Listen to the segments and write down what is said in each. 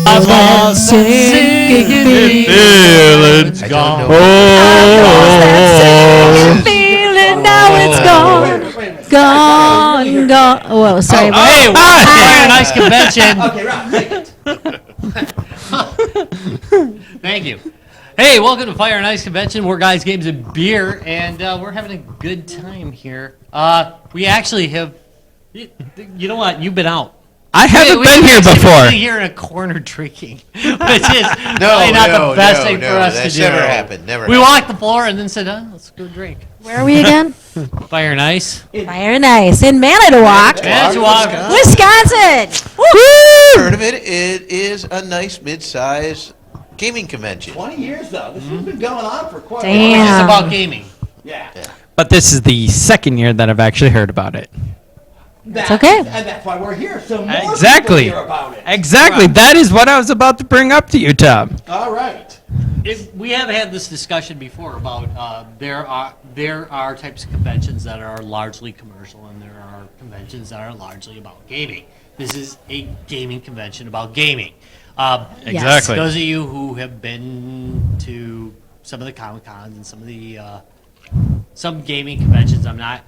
that sinking feeling's gone. Oh, feeling now it's gone. Gone, gone. Whoa, sorry. Hey, Fire and Ice Convention. Okay, Rob, take it. Thank you. Hey, welcome to Fire and Ice Convention. We're Guys, Games, and Beer, and we're having a good time here. We actually have, you know what, you've been out. I haven't been here before. Sitting here in a corner drinking, which is probably not the best thing for us to do. Never happened. Never. We walked the floor and then said, let's go drink. Where are we again? Fire and Ice. Fire and Ice in Manitowoc, Wisconsin. Heard of it? It is a nice mid-size gaming convention. 20 years though. This has been going on for quite a Damn. while. It's just about gaming. Yeah. But this is the second year that I've actually heard about it. It's okay. And that's why we're here. So more Exactly. people hear about it. Exactly. That is what I was about to bring up to you, Tom. All right. We have had this discussion before about there are types of conventions that are largely commercial and there are conventions that are largely about gaming. This is a gaming convention about gaming. Exactly. Those of you who have been to some of the Comic Cons and some of the some gaming conventions, I'm not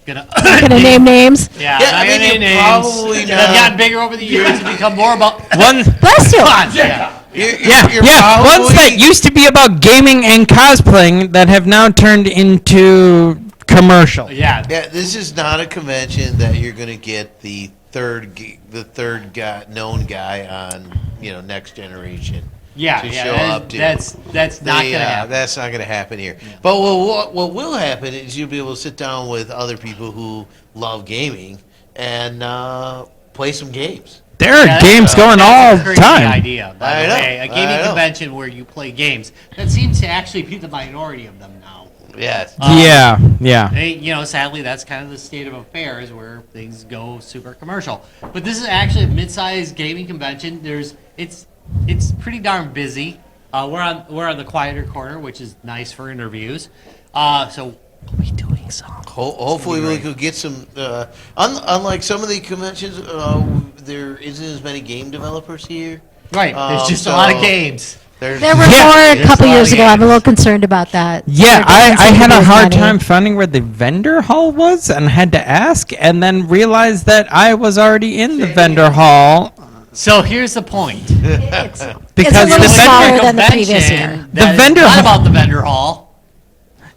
gonna Name names. Yeah, Yeah, I'm I not mean, gonna name you're names. probably They've not- gotten bigger over the years and become more about Bless you. Yeah. Yeah, ones that used to be about gaming and cosplaying that have now turned into commercial. Yeah. Yeah, this is not a convention that you're going to get the third guy, known guy on Next Generation. Yeah, to yeah, show up to. that's not gonna happen. That's not going to happen here. But what will happen is you'll be able to sit down with other people who love gaming and play some games. There are games going all the Crazy time. idea, by the way. A gaming I know. convention where you play games. That seems to actually be the minority of them now. Yes. Yeah. Sadly, that's kind of the state of affairs where things go super commercial. But this is actually a mid-sized gaming convention. It's pretty darn busy. We're on the quieter corner, which is nice for interviews. So we'll be doing some. Hopefully we could get some. Unlike some of the conventions, there isn't as many game developers here. Right. There's just a lot of games. There were more a couple years ago. I'm a little concerned about that. Yeah, I had a hard money. time finding where the vendor hall was and had to ask and then realized that I was already in the vendor hall. So here's the point. It's Because a little the smaller vendor, than the previous year. The vendor not hall- about the vendor hall.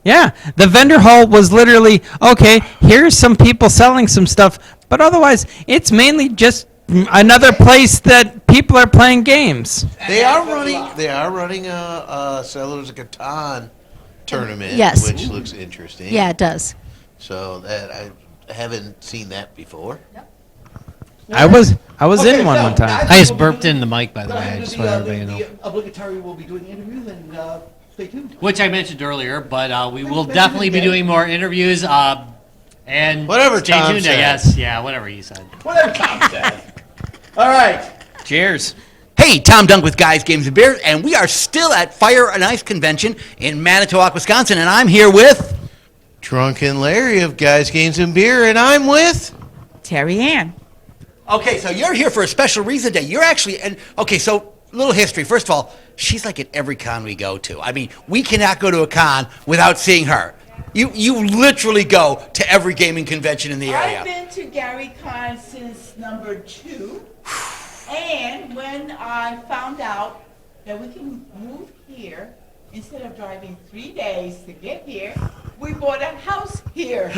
yeah, the vendor hall was literally, okay, here's some people selling some stuff, but otherwise it's mainly just another place that people are playing games. They are running a Settlers of Catan tournament, Yes. which looks interesting. Yeah, it does. So that I haven't seen that before. I was Okay, in one so, time. guys, I just we'll burped be- in the mic, by the way. I the- just the, want uh, everybody to know. the obligatory will be doing interviews and stay tuned. Which I mentioned earlier, but we will definitely be doing more interviews. And Whatever stay Tom tuned, said. I guess. Yeah, whatever he said. Whatever Tom says. All right. Cheers. Hey, Tom Dunk with Guys, Games, and Beer, and we are still at Fire and Ice Convention in Manitowoc, Wisconsin, and I'm here with... Drunken Larry of Guys, Games, and Beer, and I'm with... Teri-Anne. Okay, so you're here for a special reason today. You're actually... Okay, so little history. First of all, she's like at every con we go to. I mean, we cannot go to a con without seeing her. You literally go to every gaming convention in the area. I've been to Gary Con since number 2, and when I found out that we can move here, instead of driving 3 days to get here, we bought a house here.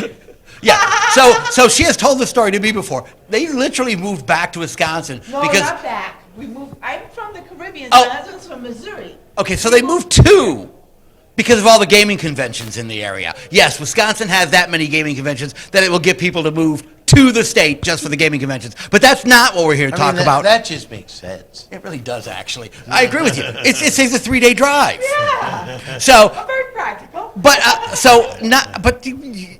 Yeah, so she has told the story to me before. They literally moved back to Wisconsin No, because... not back. We moved. I'm from the Caribbean. Oh. My husband's from Missouri. Okay, so they moved two because of all the gaming conventions in the area. Yes, Wisconsin has that many gaming conventions that it will get people to move to the state just for the gaming conventions. But that's not what we're here to talk about. That just makes sense. It really does, actually. I agree with you. It saves a 3-day drive. Yeah. So, I'm very practical. but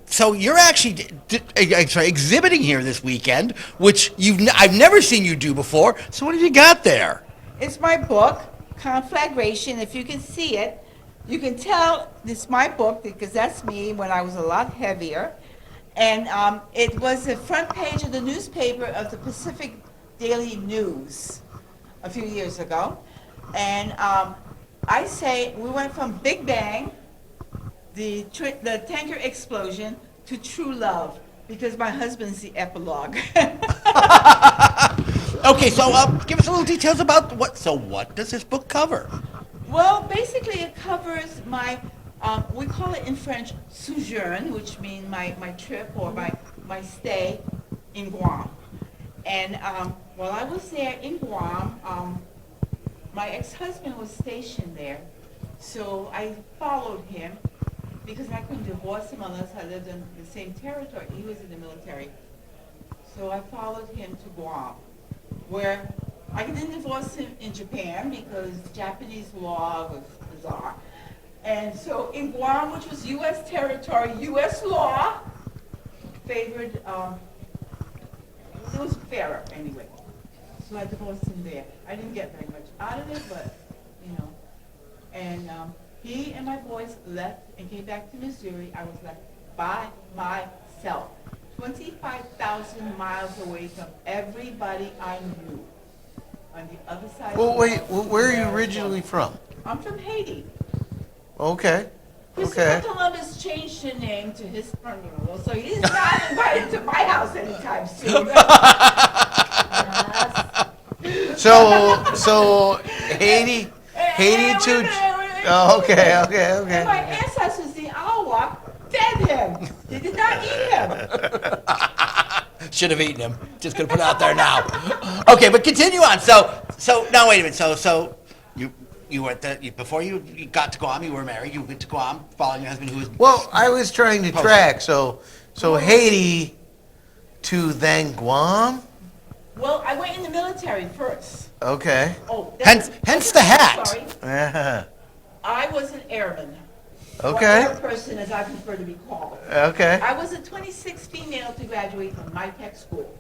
so you're actually exhibiting here this weekend, which I've never seen you do before. So what have you got there? It's my book, Conflagration. If you can see it, you can tell it's my book because that's me when I was a lot heavier. And it was the front page of the newspaper of the Pacific Daily News. a few years ago. And I say we went from Big Bang, the tanker explosion, to true love, because my husband's the epilogue. Okay, so give us a little details about what. So, what does this book cover? Well, basically it covers my, we call it in French, sojourn, which means my trip or my stay in Guam. And while I was there in Guam, my ex-husband was stationed there. So I followed him because I couldn't divorce him unless I lived in the same territory. He was in the military. So I followed him to Guam, where I didn't divorce him in Japan because Japanese law was bizarre. And so in Guam, which was U.S. territory, U.S. law favored, it was fairer anyway. So I divorced him there. I didn't get very much out of it, but, you know. And he and my boys left and came back to Missouri. I was left by myself, 25,000 miles away from everybody I knew on the other side Well, of the wait, world. where are you originally from? I'm from Haiti. Okay. Christopher Columbus changed the name to Hispaniola, so he's not invited to my house anytime soon. So Haiti to. Oh, okay. And my ancestors, the Arawak, fed him. They did not eat him. Should have eaten him. Just gonna put it out there now. Okay, but continue on. So now wait a minute. So you were before you got to Guam. You were married. You went to Guam, following your husband, who was. Well, I was trying to track. So Haiti to then Guam. Well, I went in the military first. Okay. Oh, Hence the hat. Sorry. Yeah. I was an airman. Okay. Or air person, as I prefer to be called. Okay. I was the 26th female to graduate from my tech school.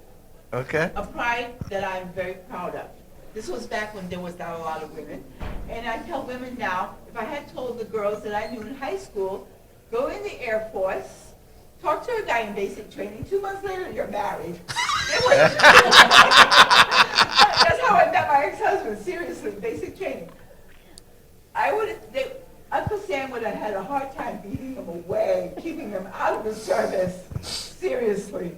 Okay. A pride that I'm very proud of. This was back when there was not a lot of women. And I tell women now, if I had told the girls that I knew in high school, go in the Air Force, talk to a guy in basic training, 2 months later you're married. That's how I met my ex-husband, seriously, basic training. Uncle Sam would have had a hard time beating him away, keeping him out of the service, seriously.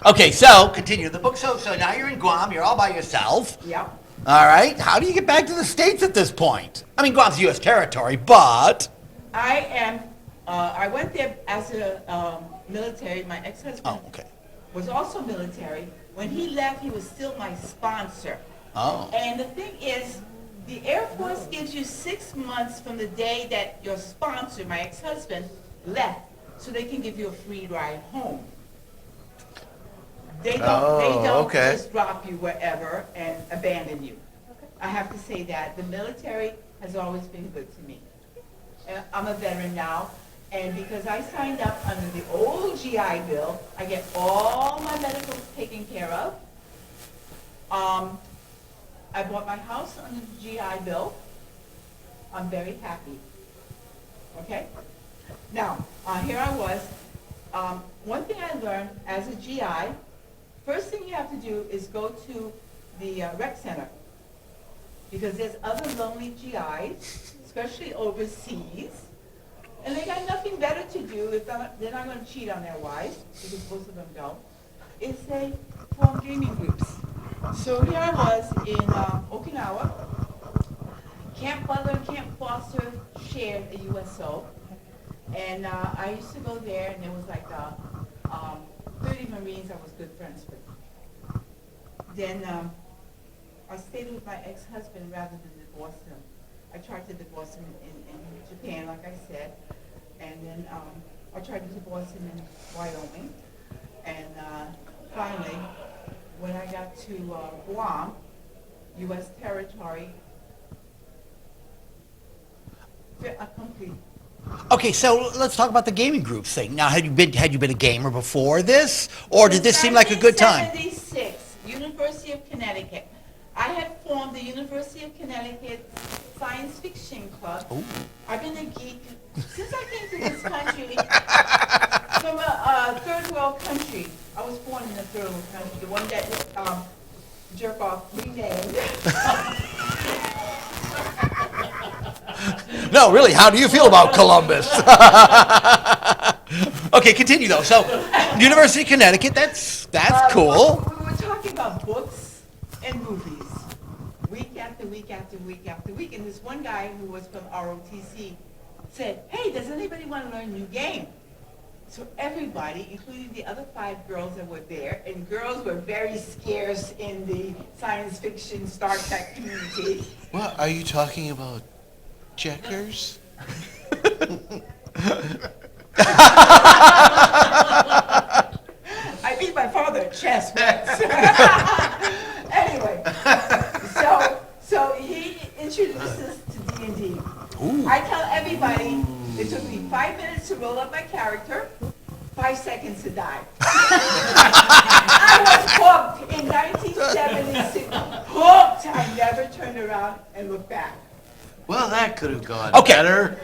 Okay, so continue the book. So now you're in Guam. You're all by yourself. Yeah. All right. How do you get back to the States at this point? I mean, Guam's U.S. territory, but. I went there as a military. My ex-husband was also military. When he left, he was still my sponsor. Oh. And the thing is, the Air Force gives you 6 months from the day that your sponsor, my ex-husband, left, so they can give you a free ride home. They don't just drop you wherever and abandon you. I have to say that. The military has always been good to me. I'm a veteran now, and because I signed up under the old GI Bill, I get all my medicals taken care of. I bought my house under the GI Bill. I'm very happy. Okay? Now, here I was. One thing I learned as a GI, first thing you have to do is go to the rec center, because there's other lonely GIs, especially overseas, and they got nothing better to do if they're not going to cheat on their wives, because most of them don't, is they form gaming groups. So here I was in Okinawa. Camp Butler and Camp Foster shared a USO, and I used to go there, and there was like 30 Marines I was good friends with. Then I stayed with my ex-husband rather than divorce him. I tried to divorce him in Japan, like I said, and then I tried to divorce him in Wyoming, and finally, when I got to Guam, U.S. territory, complete. Okay, so let's talk about the gaming groups thing. Now, had you been a gamer before this, or did this seem like a good time? 1976, University of Connecticut. I had formed the University of Connecticut Science Fiction Club. Ooh. I've been a geek since I came to this country from a third world country. I was born in a third world country, the one that jerk off renamed. No, really, how do you feel about Columbus? Okay, continue though. So, University of Connecticut, that's cool. We were talking about books and movies, week after week after week after week, and this one guy who was from ROTC said, "Hey, does anybody want to learn a new game?" So everybody, including the other 5 girls that were there, and girls were very scarce in the science fiction Star Trek community. What are you talking about? Checkers? I beat my father at chess once. Anyway, so he introduced us to D&D. I tell everybody it took me 5 minutes to roll up my character, 5 seconds to die. I was hooked in 1976. Hooked. I never turned around and looked back. Well, that could have gone Okay. better.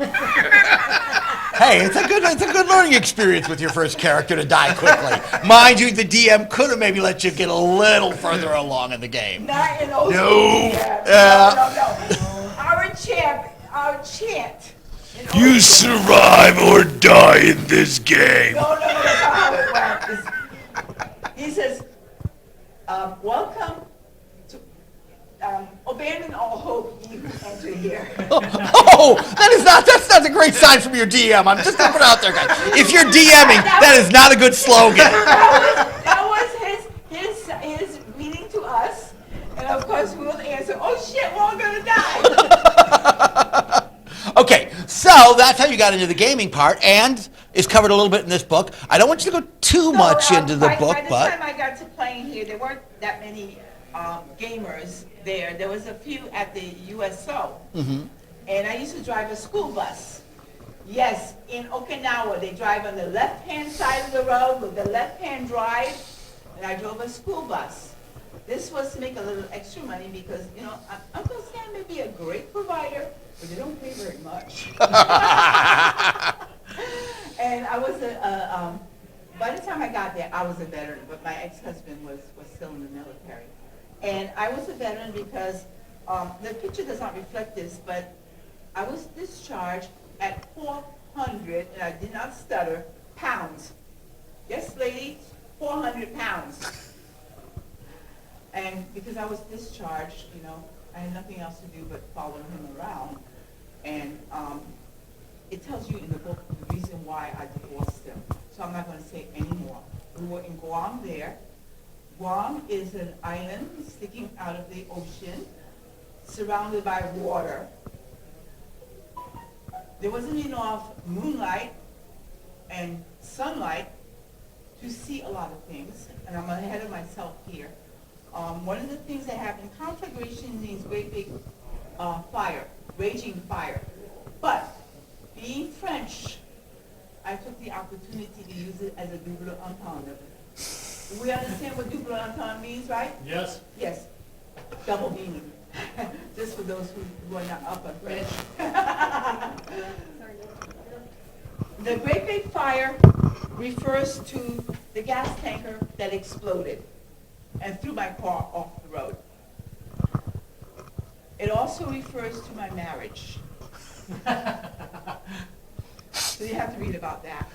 Hey, it's a good learning experience with your first character to die quickly. Mind you, the DM could have maybe let you get a little further along in the game. Not in those No. Yeah. No. Our chant. in You old- survive or die in this game. No, that's not how it went. He says, welcome to, abandon all hope, ye who enter here. Oh, that's not a great sign from your DM. I'm just gonna put it out there, guys. If you're DMing, that is not a good slogan. That was his meaning to us. And of course, we will answer, oh shit, we're all gonna die. Okay, so that's how you got into the gaming part, and is covered a little bit in this book. I don't want you to go too much into the book, by the but time I got to playing here, there weren't that many gamers there. There was a few at the USO. Mm-hmm. And I used to drive a school bus. Yes, in Okinawa, they drive on the left-hand side of the road with the left-hand drive, and I drove a school bus. This was to make a little extra money because, Uncle Sam may be a great provider, but they don't pay very much. And I was by the time I got there, I was a veteran, but my ex-husband was still in the military. And I was a veteran because the picture does not reflect this, but I was discharged at 400, and I did not stutter, pounds. Yes, lady, 400 pounds. And because I was discharged, I had nothing else to do but follow him around. And it tells you in the book the reason why I divorced him. So I'm not going to say any more. We were in Guam there. Guam is an island sticking out of the ocean, surrounded by water. There wasn't enough moonlight and sunlight to see a lot of things, and I'm ahead of myself here. One of the things that happened, conflagration means great big fire, raging fire. But being French, I took the opportunity to use it as a double entendre. We understand what double entendre means, right? Yes. Yes, double meaning. Just for those who are not up on French. The great big fire refers to the gas tanker that exploded and threw my car off the road. It also refers to my marriage. So you have to read about that.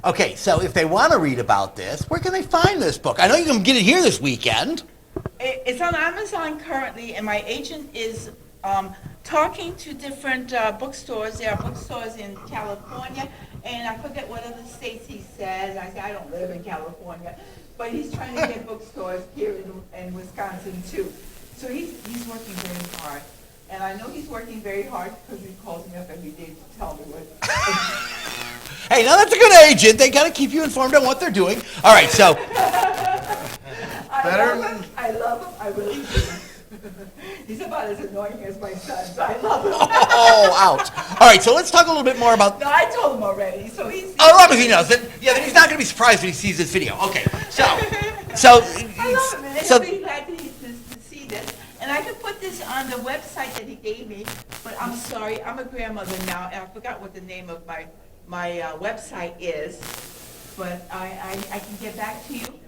okay, so if they want to read about this, where can they find this book? I know you can get it here this weekend. It's on Amazon currently, and my agent is talking to different bookstores. There are bookstores in California, and I forget what other states he says. I say, I don't live in California. But he's trying to get bookstores here in Wisconsin, too. So he's working very hard. And I know he's working very hard because he calls me up every day to tell me what. Hey, now that's a good agent. They got to keep you informed on what they're doing. All right, so I love him. I really do. He's about as annoying as my son, so I love him. oh, ouch. All right, so let's talk a little bit more about. No, I told him already, so he's. Oh, obviously he knows. Then he's not going to be surprised when he sees this video. Okay, so I love him, and so he'll be glad to see this. And I could put this on the website that he gave me, but I'm sorry, I'm a grandmother now, and I forgot what the name of my website is. But I can get back to you.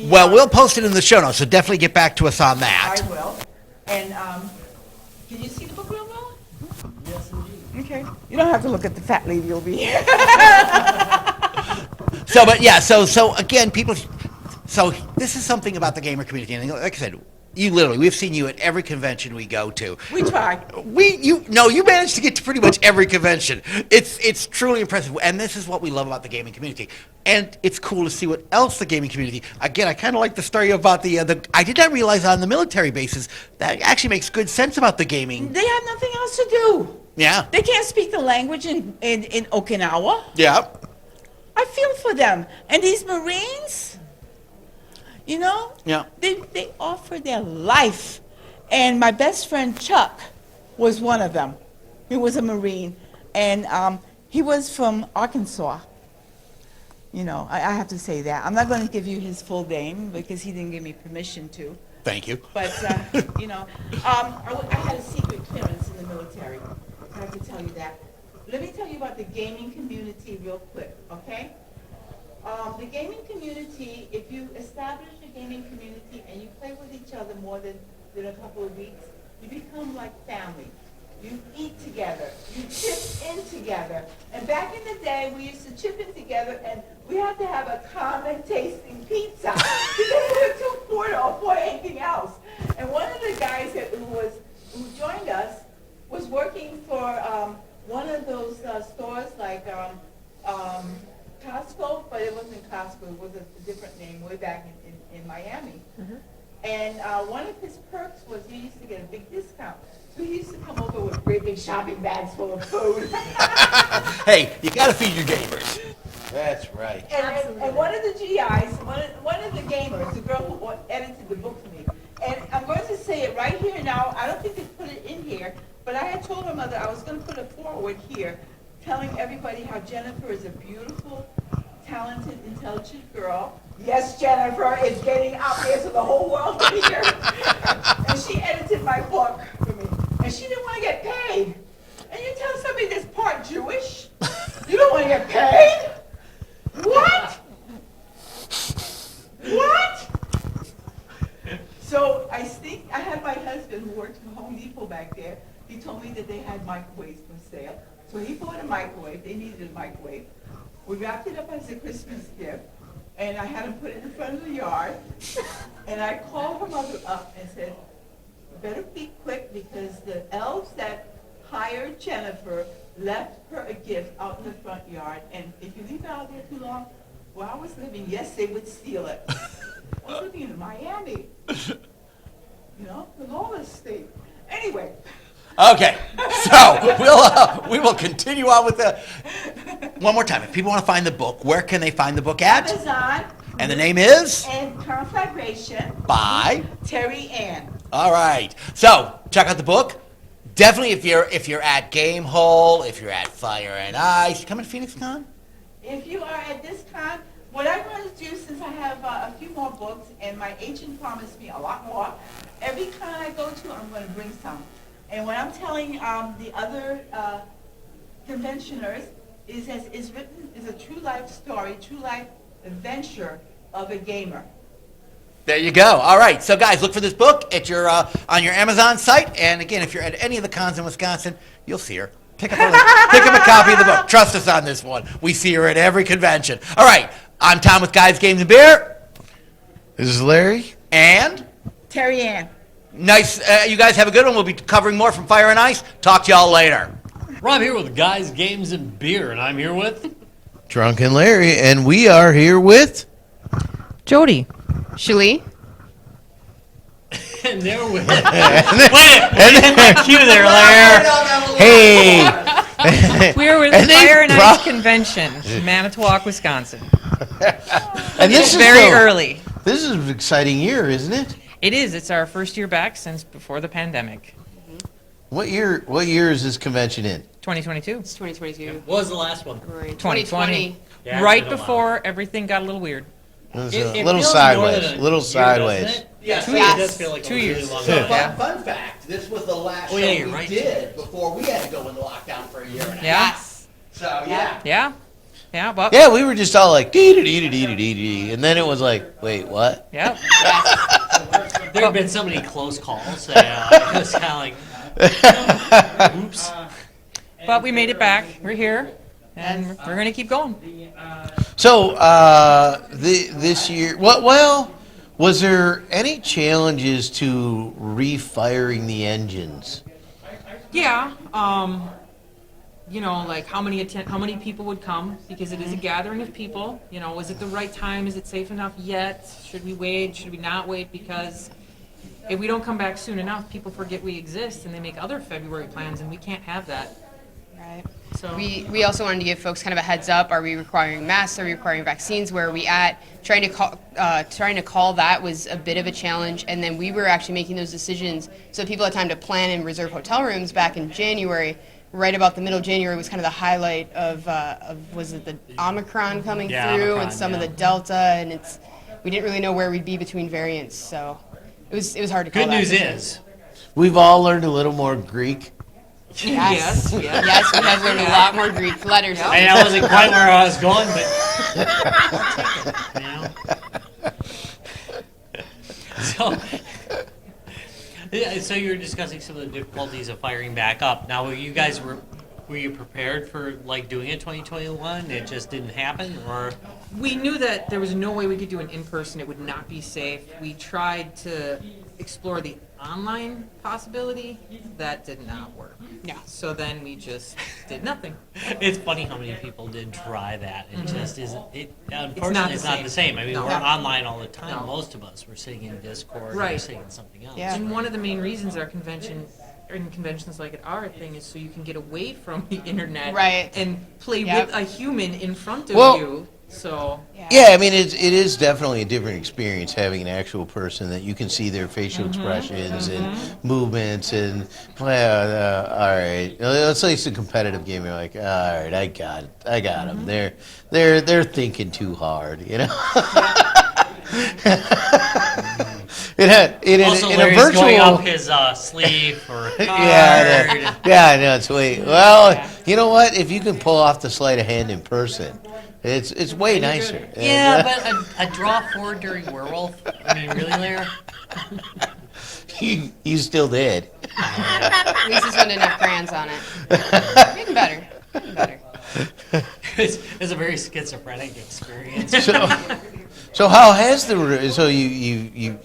Well, we'll post it in the show notes, so definitely get back to us on that. I will. And can you see the book real well? Yes, indeed. Okay. You don't have to look at the fat lady over here. So, but yeah, so again, people, so this is something about the gamer community, and like I said, we've seen you at every convention we go to. We try. You managed to get to pretty much every convention. It's truly impressive, and this is what we love about the gaming community. And it's cool to see what else the gaming community. Again, I kind of like the story about the. I did not realize on the military bases that actually makes good sense about the gaming. They have nothing else to do. Yeah. They can't speak the language in Okinawa. Yeah. I feel for them. And these Marines, you know, Yeah. they offer their life. And my best friend Chuck was one of them. He was a Marine. And he was from Arkansas. You know, I have to say that. I'm not going to give you his full name because he didn't give me permission to. Thank you. But, you know, I had a secret clearance in the military. I have to tell you that. Let me tell you about the gaming community real quick, okay? The gaming community, if you establish a gaming community and you play with each other more than a couple of weeks, you become like family. You eat together. You chip in together. And back in the day, we used to chip in together, and we had to have a common tasting pizza because we were too poor to afford anything else. And one of the guys who joined us was working for one of those stores like Costco, but it wasn't Costco. It was a different name way back in Miami. Mm-hmm. And one of his perks was he used to get a big discount. So he used to come over with great big shopping bags full of food. Hey, you got to feed your gamers. That's right. And one of the GIs, one of the gamers, the girl who edited the book for me, and I'm going to say it right here now. I don't think they put it in here, but I had told her mother I was going to put it forward here, telling everybody how Jennifer is a beautiful, talented, intelligent girl. Yes, Jennifer is getting out there so the whole world can hear. And she edited my book for me. And she didn't want to get paid. And you tell somebody that's part Jewish, you don't want to get paid? What? What? So I had my husband who worked for Home Depot back there. He told me that they had microwaves for sale. So he bought a microwave. They needed a microwave. We wrapped it up as a Christmas gift. And I had him put it in front of the yard. And I called her mother up and said, better be quick because the elves that hired Jennifer left her a gift out in the front yard. And if you leave it out there too long, where I was living, yes, they would steal it. I was living in Miami. You know, the lawless state. Anyway. Okay, so we will continue on with the. One more time, if people want to find the book, where can they find the book at? Amazon. And the name is? And Conflagration. By? Teri-Anne. All right, so check out the book. Definitely, if you're at Game Hole, if you're at Fire and Ice, come to Phoenix Con. If you are at this con, what I'm going to do, since I have a few more books, and my agent promised me a lot more, every con I go to, I'm going to bring some. And what I'm telling the other conventioners is written is a true life story, true life adventure of a gamer. There you go. All right, so guys, look for this book at your on your Amazon site. And again, if you're at any of the cons in Wisconsin, you'll see her. Pick up a copy of the book. Trust us on this one. We see her at every convention. All right, I'm Tom with Guys, Games, and Beer. This is Larry. And? Teri-Anne. Nice. You guys have a good one. We'll be covering more from Fire and Ice. Talk to y'all later. Rob here with Guys, Games, and Beer, and I'm here with... Drunken Larry, and we are here with... Jodi. Shalee. and there we... Wait, and my cue there, Larry. Hey! We're with And they Fire and brought- Ice Convention, Manitowoc, Wisconsin. And this It's is very the- early. This is an exciting year, isn't it? It is. It's our first year back since before the pandemic. What year is this convention in? 2022. It's 2022. What was the last one? Right. 2020. Yeah, it's Right been a while. before everything got a little weird. It was It a little feels more sideways. than a Little year, sideways. doesn't it? Yes. It does feel like 2 a really years. long So time. fun fact, this was the last Oh, show yeah, you're we right. did before we had to go into lockdown for a year and a half. Yeah. Yes. So, yeah. Yeah. Yeah, but Yeah, we were just all like, dee-dee-dee-dee-dee-dee-dee, and then it was like, wait, what? yeah. There have been so many close calls that it was kind of like, oops. But we made it back. We're here, and we're going to keep going. So, this year, well, was there any challenges to refiring the engines? Yeah. You know, like how many people would come, because it is a gathering of people. You know, is it the right time? Is it safe enough yet? Should we wait? Should we not wait? Because if we don't come back soon enough, people forget we exist and they make other February plans, and we can't have that. Right. So We also wanted to give folks kind of a heads up. Are we requiring masks? Are we requiring vaccines? Where are we at? Trying to call that was a bit of a challenge, and then we were actually making those decisions so people had time to plan and reserve hotel rooms back in January. Right about the middle of January was kind of the highlight of was it the Omicron coming through Omicron, and some of yeah. the Delta, and we didn't really know where we'd be between variants, so it was hard to call Good that. news is, We've all learned a little more Greek. Yes, yes. yes, we have learned a lot more Greek letters. I mean, I wasn't quite where I was going, but I'll take it, you know. So you were discussing some of the difficulties of firing back up. Now, were you prepared for like doing it 2021? It just didn't happen, or we knew that there was no way we could do it in person. It would not be safe. We tried to explore the online possibility. That did not work. Yeah. So then we just did nothing. it's funny how many people did try that. It just isn't. Unfortunately, not the it's not the same. I mean, No. we're online all the time. No. Most of us, we're sitting in Discord, or Right. we're sitting in something else. Yeah. And one of the main reasons our convention and conventions like it are a thing is so you can get away from the internet Right. and play Yep. with a human in front of Well- you. So Yeah, I mean, it is definitely a different experience having an actual person that you can see their facial expressions and movements and, well, all right, let's say it's a competitive game. You're like, all right, I got them. They're thinking too hard, you know. Also, in a Larry's virtual, going up his sleeve for a card. yeah, I know, it's way. Well, you know what? If you can pull off the sleight of hand in person, it's way nicer. Yeah, but a draw forward during Werewolf. I mean, really, Larry? you still did. At least it's enough crayons on it. Getting better. Getting better. It's a very schizophrenic experience. So how has so you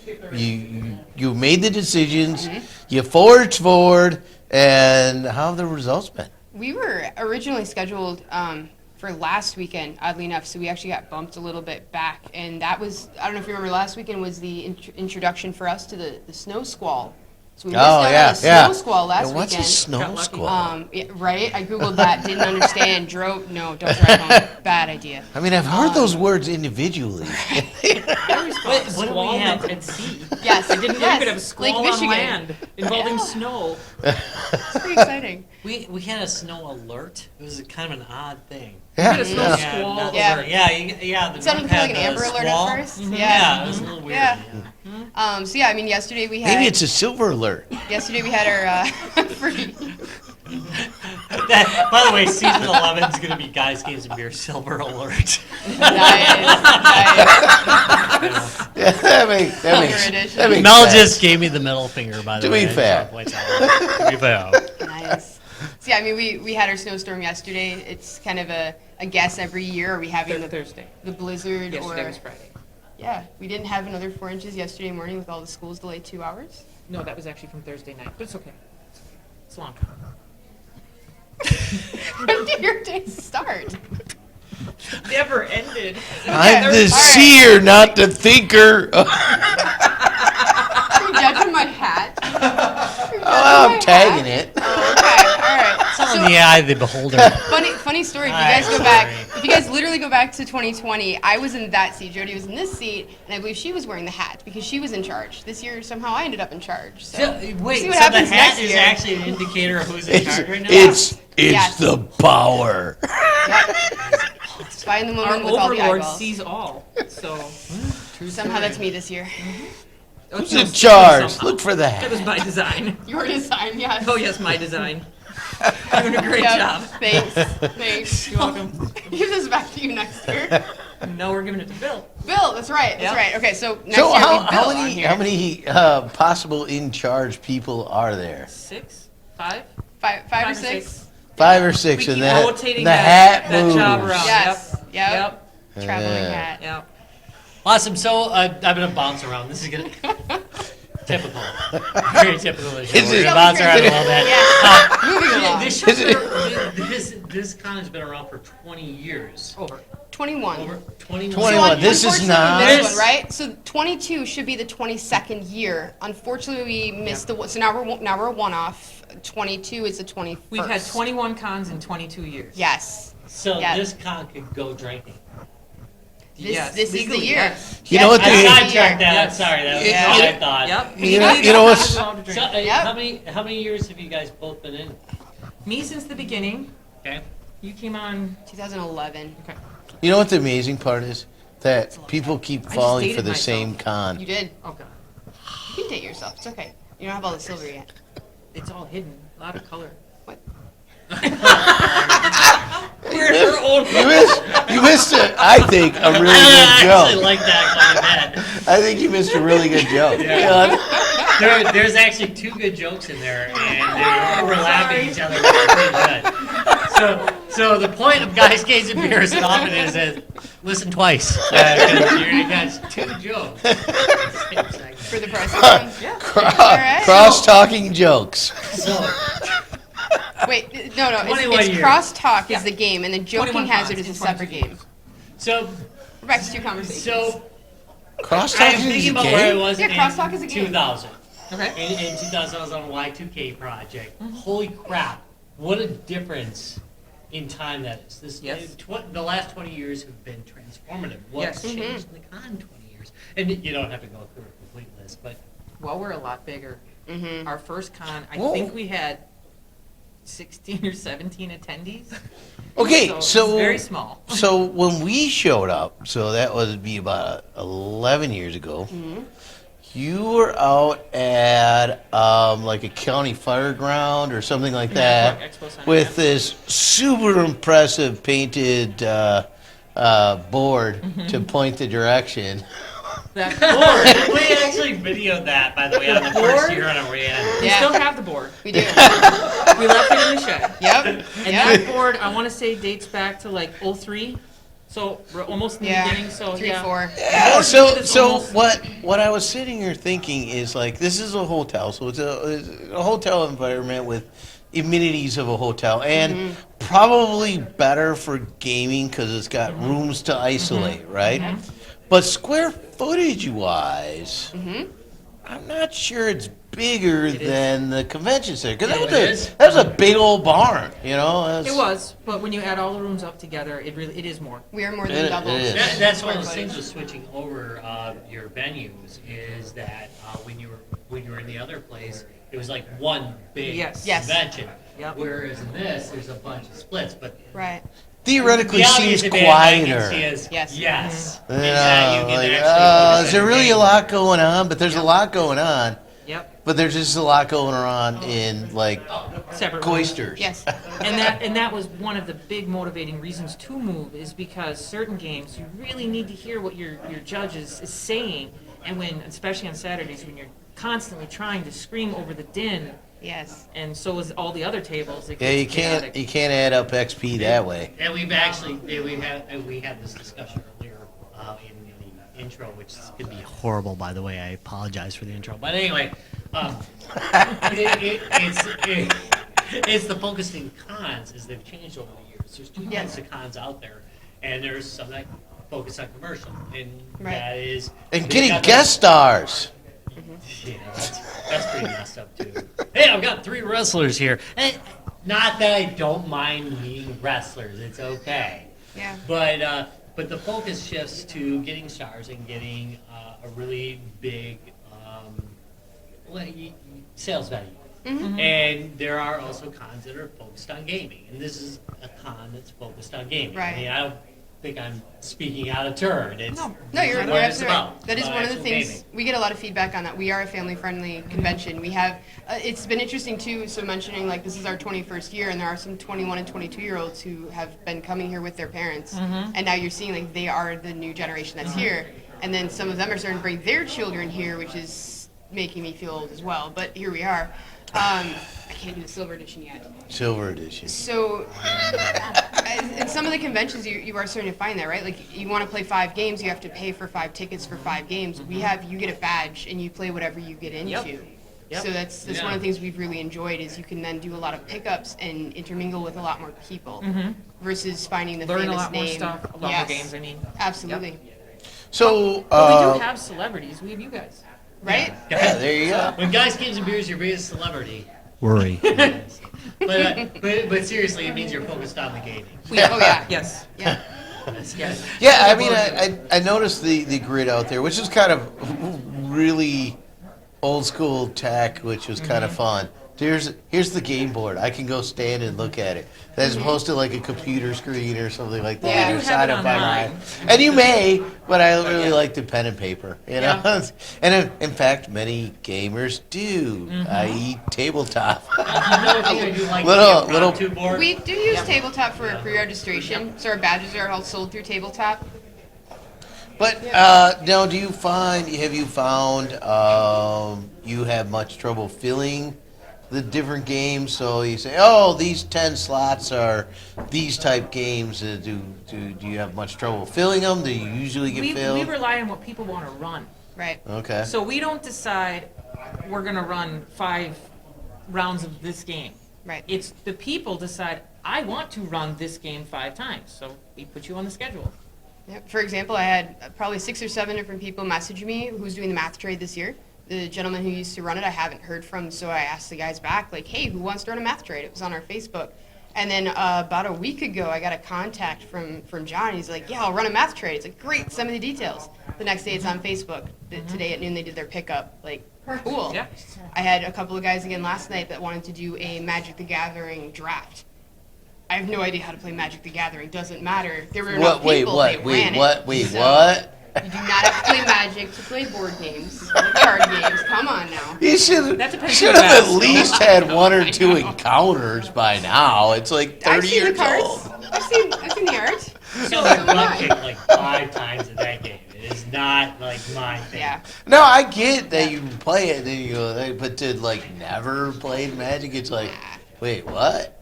made the decisions, you forged forward, and how have the results been? We were originally scheduled for last weekend, oddly enough, so we actually got bumped a little bit back. And that was, I don't know if you remember, last weekend was the introduction for us to the snow squall. So we missed out on the snow squall last Now, what's weekend. a snow squall? Yeah, right? I Googled that, didn't understand, no, don't drive home. Bad idea. I mean, I've heard those words individually. What do we have at sea? Yes, I didn't know we could have a squall Lake on Michigan. land involving Yeah. snow. It's pretty exciting. We had a snow alert. It was kind of an odd thing. Yeah, had a snow yeah. squall. not Yeah. alert. Yeah. It sounded kind of like an Amber Alert squall. at first. Yeah, it was a little weird. Yeah. So yeah, I mean, yesterday we had. Maybe it's a silver alert. Yesterday we had our free. By the way, season 11 is going to be Guys, Games, and Beer Silver Alert. Nice. Yeah, that makes Mel sense. just gave me the middle finger, by the To way. be fair. To be fair. Nice. So yeah, I mean, we had our snowstorm yesterday. It's kind of a guess every year. Are we having Thursday. the blizzard Yesterday or? was Friday. Yeah, we didn't have another 4 inches yesterday morning with all the schools delayed 2 hours. No, that was actually from Thursday night, but it's okay. It's long. When did your day start? Never ended. I'm the All right. seer, not the thinker. Are you judging my hat? Oh, I'm tagging it. Oh, okay, all right. It's all in the eye of the beholder. Funny story. If you Alright, guys go back, sorry. if you guys literally go back to 2020, I was in that seat. Jodi was in this seat, and I believe she was wearing the hat because she was in charge. This year, somehow, I ended up in charge. So Wait, see so what the happens hat next is year. actually an indicator of who's in charge right now? It's Yes. the power. Spy in the Our moment with all the overlord eyeballs. sees all. So Somehow that's me this year. Who's in charge? Look for the That was hat. my design. Your design, yes. Oh yes, my design. Doing a great Yep. job. Thanks. You're welcome. Give this back to you next year. No, we're giving it to Bill. Bill, that's right. That's Yep. right. Okay, so next So year we how Bill on many here. possible in charge people are there? 6, 5, Five or six? 5 or 6, We and keep that rotating the that hat moves. job around. Yes. Yep. Yep. Traveling Yeah. hat. Yep. Awesome. So I'm gonna bounce around. This is gonna typical, very typical. Of the show. Is We're it- gonna bounce around a little bit. Yeah. Moving along. This con has been around for 20 years. Over. 21. Over 21. 21. This is unfortunately, not- we missed This- one, right? So 22 should be the 22nd year. Unfortunately, we missed the one. So now we're a one-off. 22 is the 21st. We've had 21 cons in 22 years. Yes. So Yeah. this con could go drinking. Yes, This is the legally, year. yes. You know what I the- sidetracked that. I'm Yes. sorry. That was Yeah. what I thought. Yep. You know- Legally, you know the what's- con is allowed to So, drink. Yep. how many years have you guys both been in? Me since the beginning. Okay. You came on. 2011. Okay. You know what the amazing part is? That people keep just falling dated for the myself. same con. You did. Okay. You can date yourself. It's okay. You don't have all the silver yet. It's all hidden. A lot of color. What? You missed it. I think a really I good actually joke. like that quite a bit. I think you missed a really good joke. There's actually 2 good jokes in there, and they're overlapping each other, which is pretty good. So the point of Guys, Games, and Beers often is that listen twice, because you're gonna catch 2 jokes. Same segment. For the price of one? right. Cross-talking jokes. So Wait, no. 21 It's years. crosstalk Yeah. is the game, and then joking 21 hazard cons is a in separate 22 game. so We're back to 2 conversations. so I Cross-talking am is thinking a about where I game? was Yeah, in crosstalk is a game. 2000. Okay. In 2000, I was on a Y2K project. Holy crap! What a difference in time that is. This Yes. the last 20 years have been transformative. What's Yes. changed in the con 20 years? And you don't have to go through a complete list, but Well, we're a lot bigger. Mm-hmm. Our first con, I Whoa. think we had 16 or 17 attendees. Okay, So so it's very small. So when we showed up, so that would be about 11 years ago. You were out at like a county fireground or something like that, Manitowoc Expo Center, with yeah. this super impressive painted board to point the direction. That board. we actually videoed that, by the way, on the board? first year on our way in. We Yeah. still have the board. We do. We left it in the shed. Yep. And Yep. that board, I want to say, dates back to like 03. So we're almost in the Yeah. beginning. So 3, yeah. 4. Yeah, board so is so almost- what I was sitting here thinking is like this is a hotel, so it's a hotel environment with amenities of a hotel, and probably better for gaming because it's got rooms to isolate, right? But square footage wise, I'm not sure it's bigger than the convention center because Yeah, it that is. was a big old barn, you know. It was, but when you add all the rooms up together, it is more. We are more It- than double. it is. That's one of those Square things with switching over your venues is that when you were in the other place, it was like one big Yes. Yes. convention. Yep. Whereas in this, there's a bunch of splits, but Right. theoretically the seems obvious advantage I can quieter. see is Yes. yes, You is that you know, can like, actually focus is on there your really a game. lot going on? But there's a lot going on. Yep. But there's just a lot going on in like Separate rooms. cloisters. Yes. And that was one of the big motivating reasons to move is because certain games you really need to hear what your judge is saying, and when especially on Saturdays when you're constantly trying to scream over the din, Yes. and so is all the other tables. It Yeah, you gets can't chaotic. add up XP that way. And we've actually we had this discussion earlier in the intro, which is going to be horrible, by the way. I apologize for the intro, but anyway, it's the focus in cons as they've changed over the years. There's 2 Yes. types of cons out there, and there's some that focus on commercial, and Right. that is And they've getting got guest stars. yeah, that's pretty messed up too. Hey, I've got 3 wrestlers here. And not that I don't mind meeting wrestlers; it's okay. Yeah. But the focus shifts to getting stars and getting a really big sales value. And there are also cons that are focused on gaming, and this is a con that's focused on gaming. Right. I mean, think I'm speaking out of turn. It's No, you're what it's absolutely about. right. That is about one of the actual things gaming. we get a lot of feedback on. That we are a family-friendly convention. We have. It's been interesting too. So mentioning like this is our 21st year, and there are some 21 and 22-year-olds who have been coming here with their parents, and now you're seeing like they are the new generation that's here, and then some of them are starting to bring their children here, which is making me feel old as well. But here we are. I can't do the silver edition yet. Silver edition. So, in some of the conventions, you are starting to find that, right? Like, you want to play 5 games, you have to pay for 5 tickets for 5 games. You get a badge, and you play whatever you get into. Yep. So that's one of the things we've really enjoyed is you can then do a lot of pickups and intermingle with a lot more people versus finding the Learn a famous lot more name. stuff, a lot more games, I mean. Absolutely. So, But we do have celebrities. We have you guys. Right? yeah, there you go. When Guys, Games, and Beers, your biggest celebrity. Worry. But seriously, it means you're focused on the gaming. Oh, yeah. Yes. Yeah. That's good. Yeah, I mean, I noticed the grid out there, which is kind of really old school tech, which was kind of fun. Here's the game board. I can go stand and look at it. As opposed to like a computer screen or something like that. Yeah. We do have it online. And you may, but I really like the pen and paper. You know, and in fact, many gamers do, i.e., tabletop. Another thing I do like Little- two board. We do use tabletop for pre-registration, so our badges are all sold through tabletop. But now, have you found you have much trouble filling the different games? So you say, oh, these 10 slots are these type games. Do you have much trouble filling them? Do you usually get We filled? rely on what people want to run. Right. Okay. So we don't decide we're going to run 5 rounds of this game. Right. It's the people decide, I want to run this game 5 times. So we put you on the schedule. Yep. For example, I had probably 6 or 7 different people message me who's doing the math trade this year. The gentleman who used to run it, I haven't heard from, so I asked the guys back, like, hey, who wants to run a math trade? It was on our Facebook. And then about a week ago, I got a contact from John. He's like, yeah, I'll run a math trade. It's like, great, send me the details. The next day, it's on Facebook. Today at noon, they did their pickup. Like, cool. Yeah. I had a couple of guys again last night that wanted to do a Magic the Gathering draft. I have no idea how to play Magic the Gathering. Doesn't matter. There were enough people. They ran it. Wait, So, what? You do not have to play Magic to play board games, card games. Come on now. You should That depends should who have you at ask. least had 1 or 2 encounters by now. It's like 30 I've seen the years cards. old. I've seen the art. So I butt kicked like 5 times in that game. It is not like my thing. Yeah. No, I get that you play it, and then you go, but to like never played Magic, it's like, wait, what?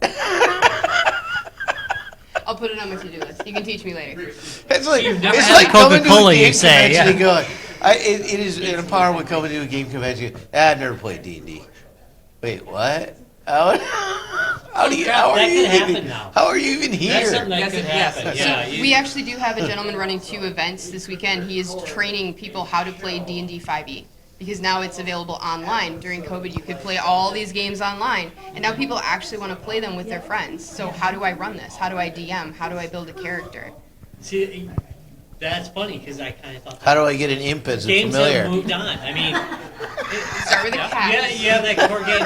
I'll put it on my to-do list. You can teach me later. It's like You've never it's had like coming to a Coca-Cola, game you say, convention yeah. and going, it is in a power with coming to a game convention. I've never played D&D. Wait, what? How are you That could even happen now. How are you even That's here? something that Yes, could yes. happen. So Yeah, you- We actually do have a gentleman running 2 events this weekend. He is training people how to play D&D 5e because now it's available online. During COVID, you could play all these games online, and now people actually want to play them with their friends. So how do I run this? How do I DM? How do I build a character? See, that's funny because I kind of thought How do I get an imp as a games familiar? have moved on. I mean, Start with a cat. yeah, that core game.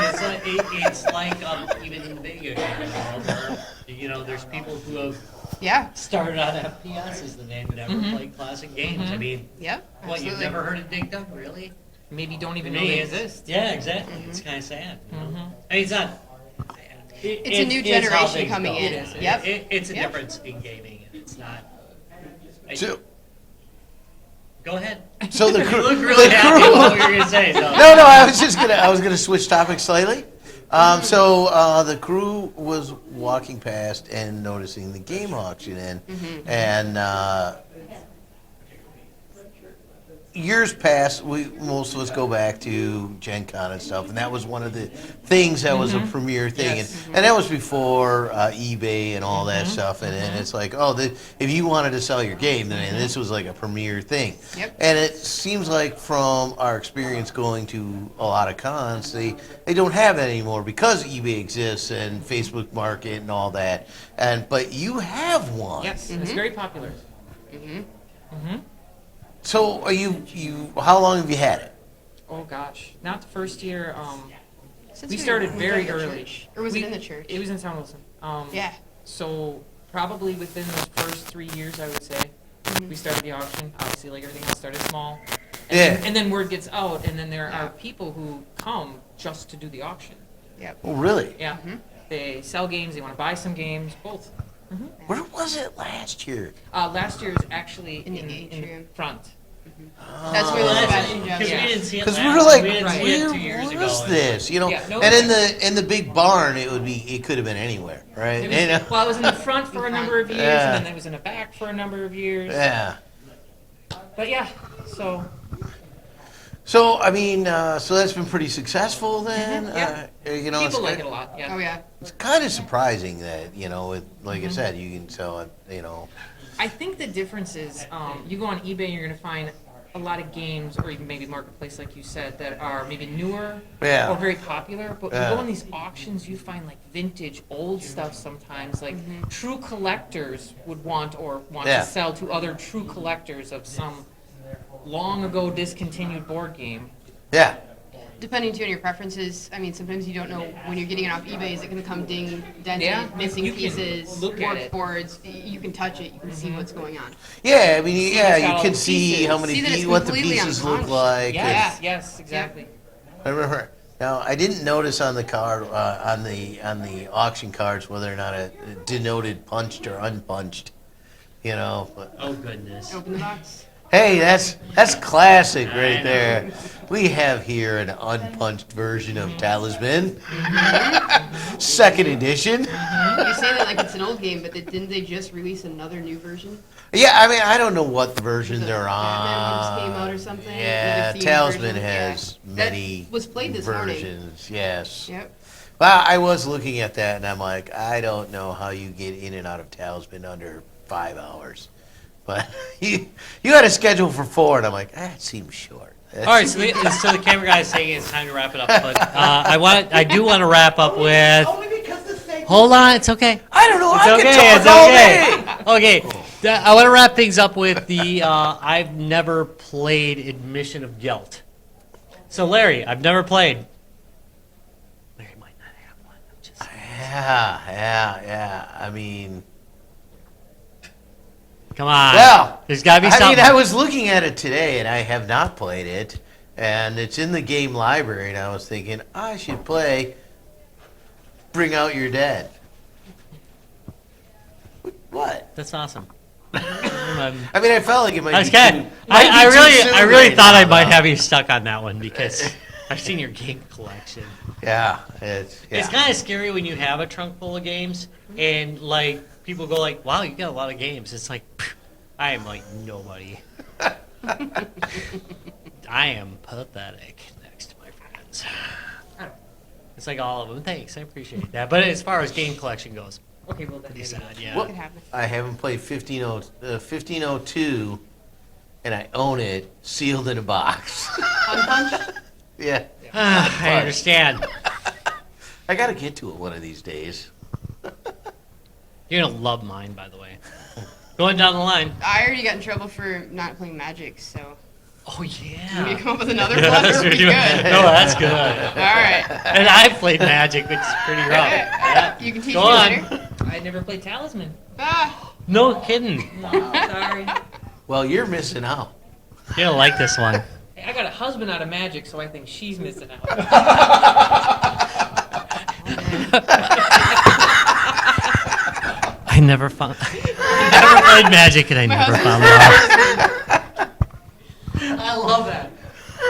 It's like even in the video game world. Where, there's people who have Yeah. started on FPS as the name and never played classic games. I mean, Yeah. what, you've Absolutely. never heard of Dig Dug, really? Maybe don't even know Me, they it's- exist. Yeah, exactly. It's kind of sad. I mean, it's not. It's a new it's how generation things coming go. in. It is. Yep. It's a Yep. difference in gaming. It's not. So, Go ahead. so the You crew, look really the happy crew. with what you're gonna say. So. No, I was gonna switch topics slightly. So the crew was walking past and noticing the game auction, and years past, most of us go back to Gen Con and stuff, and that was one of the things that was a premier thing, and that was before eBay and all that stuff, and it's like, if you wanted to sell your game, then this was like a premier thing. Yep. And it seems like from our experience going to a lot of cons, they don't have that anymore because eBay exists and Facebook Market and all that, but you have one. Yes, it's very popular. So are you how long have you had it? Oh gosh, not the first year. Since We started moved very out of the early. church. Or was it in the church? It was in San Wilson. Yeah. So probably within those first 3 years, I would say, we started the auction. Obviously, like everything else started small. And then word gets out, and then there are people who come just to do the auction. Yep. Oh, really? Yeah. They sell games, they want to buy some games, both. Where was it last year? Last year is actually In the in atrium. front. That's where the Sebastian Because Jones. we didn't see it Because last we were like, we didn't see it 2 years where ago. was this? You know, Yeah, no, and in the big barn, it could have been anywhere, right? It was, You know? well, it was in the front for a number of years, Yeah. and then it was in the back for a number of years. Yeah. But yeah, so So I mean, so that's been pretty successful then. Yeah. You know, people it's, like it a lot. Yeah. Oh yeah. it's kind of surprising that like I said, you can sell it. I think the difference is you go on eBay and you're going to find a lot of games, or even maybe Marketplace, like you said, that are maybe newer Yeah. or very popular. But Yeah. you go on these auctions, you find like vintage, old stuff sometimes. Like true collectors would want Yeah. to sell to other true collectors of some long ago discontinued board game. Yeah. Depending too on your preferences, I mean, sometimes you don't know when you're getting it off eBay, is it going to come dented, Yeah, missing you can pieces, look at warped it. boards. You can touch it, you can see what's going on. Yeah, I mean, See yeah, it's got you all can the see pieces. how many See that it's what the completely pieces look unpunched. like. Yes, yes, exactly. I remember. Now, I didn't notice on the card on the auction cards whether or not it denoted punched or unpunched. But, Oh goodness. Open the box. hey, that's classic right there. We have here an unpunched version of Talisman, second edition. You say that like it's an old game, but didn't they just release another new version? Yeah, I mean, I don't know what the version The they're Batman one just came out on. or something? Yeah, Another themed Talisman version? has Yeah. many That was played this morning. versions. Yes. Yep. Well, I was looking at that and I'm like, I don't know how you get in and out of Talisman under 5 hours. But you had a schedule for 4, and I'm like, it seems short. All right, so the camera guy is saying it's time to wrap it up. But I do want to wrap up with. Only because the same. Hold on, it's okay. I don't know. It's I okay. can It's talk all okay. day. Okay, I want to wrap things up with the I've never played admission of guilt. So Larry, I've never played. Larry might not have one. I'm just Yeah. I mean, come on. well, There's got to be I something. mean, I was looking at it today, and I have not played it, and it's in the game library, and I was thinking I should play Bring Out Your Dead. What? That's awesome. I mean, I felt like it might That's be good. too, might be I too soon really right thought now, I might though. have you stuck on that one because I've seen your game collection. Yeah, It's yeah. kind of scary when you have a trunk full of games and like people go like, "Wow, you got a lot of games." It's like phew, I am like nobody. I am pathetic next to my friends. It's like all of them. Thanks, I appreciate that. But as far as game collection goes, Okay, well then. pretty sad. Yeah. What? Could happen. I haven't played 1502, and I own it sealed in a box. Unpunched? Yeah, I understand. I got to get to it one of these days. You're gonna love mine, by the way. Going down the line. I already got in trouble for not playing Magic, so Oh maybe yeah. come up with another Yeah, one. that's That would be pretty good. No, that's good. All right. And I've played Magic, which is pretty rough. Yeah. You can teach Go me on. later. I never played Talisman. Ah, No kidding. Sorry. Well, you're missing out. You're gonna like this one. Hey, I got a husband out of Magic, so I think she's missing out. I never played Magic, and I never found love. I love that.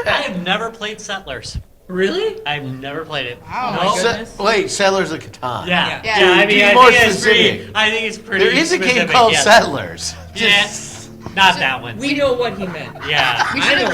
I have never played Settlers. Really? I've never played it. Wow. Oh No. my goodness. Wait, Settlers of Catan. Yeah. Yeah. Yeah. I Be mean, more I think it's pretty. specific. I think it's pretty. There is a game specific, called yes. Settlers. Yes. Not that one. We know what he meant. Yeah. we I should know.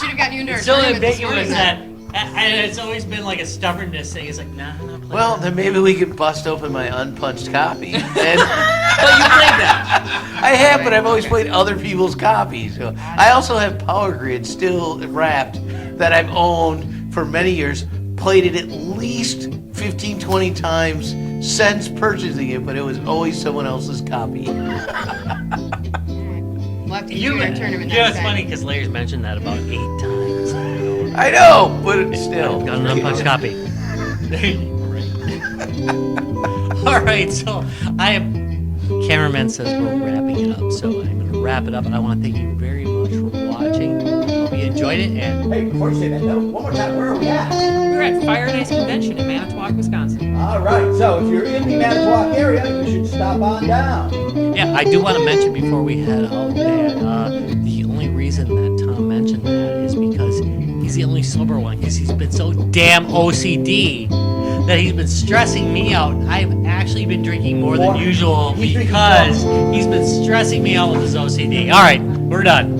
have gotten you into our It's so tournament this ambiguous morning that, and it's always been like a stubbornness thing. It's like, nah, I'm not playing. Well, that. then maybe we could bust open my unpunched copy. And But you played that. I have, but I've always played other people's copies. So I also have Power Grid still wrapped that I've owned for many years. Played it at least 15, 20 times since purchasing it, but it was always someone else's copy. We'll have to You, do our tournament you know, next it's time. funny because Larry's mentioned that about 8 times. I know, but still. I've got an unpunched copy. All right, so I have cameraman says we're wrapping it up, so I'm going to wrap it up. And I want to thank you very much for watching. Hope you enjoyed it. And Hey, before you say that, no, one more time, where are we at? We're at Fire and Ice Convention in Manitowoc, Wisconsin. All right, so if you're in the Manitowoc area, you should stop on down. yeah, I do want to mention before we head out that the only reason that Tom mentioned that is because he's the only sober one, because he's been so damn OCD that he's been stressing me out. I've actually been drinking more than usual because he's been stressing me out with his OCD. All right, we're done.